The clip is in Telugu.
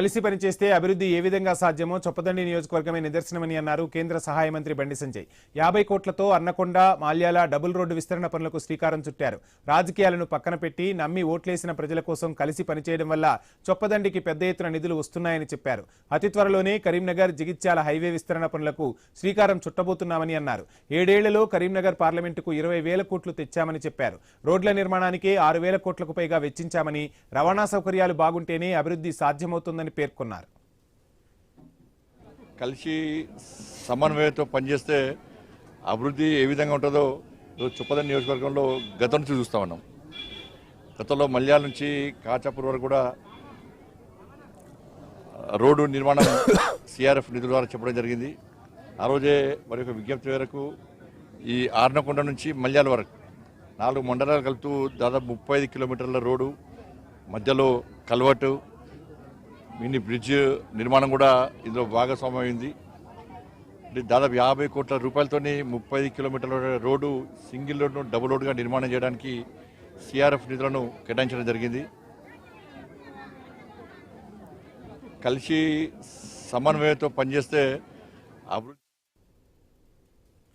కలిసి పనిచేస్తే అభివృద్ధి ఏ విధంగా సాధ్యమో చొప్పదండి నియోజకవర్గమే నిదర్శనమని అన్నారు కేంద్ర సహాయ మంత్రి బండి సంజయ్. 50 కోట్లతో అన్నకొండ మాల్యాల డబుల్ రోడ్డు విస్తరణ పనులకు శ్రీకారం చుట్టారు. రాజకీయాలను పక్కన పెట్టి నమ్మి ఓట్లేసిన ప్రజల కోసం కలిసి పనిచేయడం వల్ల చొప్పదండికి పెద్ద ఎత్తున నిధులు వస్తున్నాయని చెప్పారు. అతి త్వరలోనే కరీంనగర్ జగిత్యాల హైవే విస్తరణ పనులకు శ్రీకారం చుట్టబోతున్నామని అన్నారు. 7 ఏళ్లలో కరీంనగర్ పార్లమెంటుకు 20,000 కోట్లు తెచ్చామని చెప్పారు. రోడ్ల నిర్మాణానికే 6,000 కోట్లకు పైగా వెచ్చించామని, రవాణా సౌకర్యాలు బాగుంటేనే అభివృద్ధి సాధ్యమవుతుందని పేర్కొన్నారు. కలిసి సమన్వయంతో పనిచేస్తే అభివృద్ధి ఏ విధంగా ఉంటుందో చొప్పదండి నియోజకవర్గంలో గతం నుంచి చూస్తూ ఉన్నాం. గతంలో మల్యాల నుంచి కాచాపూర్ వరకు కూడా రోడ్డు నిర్మాణం సిఆర్ఎఫ్ నిధుల ద్వారా చెప్పడం జరిగింది. ఆ రోజే మరి ఒక విజ్ఞప్తి మేరకు ఈ ఆర్నకొండ నుంచి మల్యాల వరకు 4 మండలాలు కలుపుతూ దాదాపు 35 కిలోమీటర్ల రోడ్డు, మధ్యలో కల్వర్టు, మినీ బ్రిడ్జ్ నిర్మాణం కూడా ఇందులో భాగస్వామ్యం అయింది. దాదాపు 50 కోట్ల రూపాయలతో 30 కిలోమీటర్ల రోడ్డు సింగిల్ రోడ్ను డబుల్ రోడ్డుగా నిర్మాణం చేయడానికి సిఆర్ఎఫ్ నిధులను కేటాయించడం జరిగింది. కలిసి సమన్వయంతో పనిచేస్తే అభివృద్ధి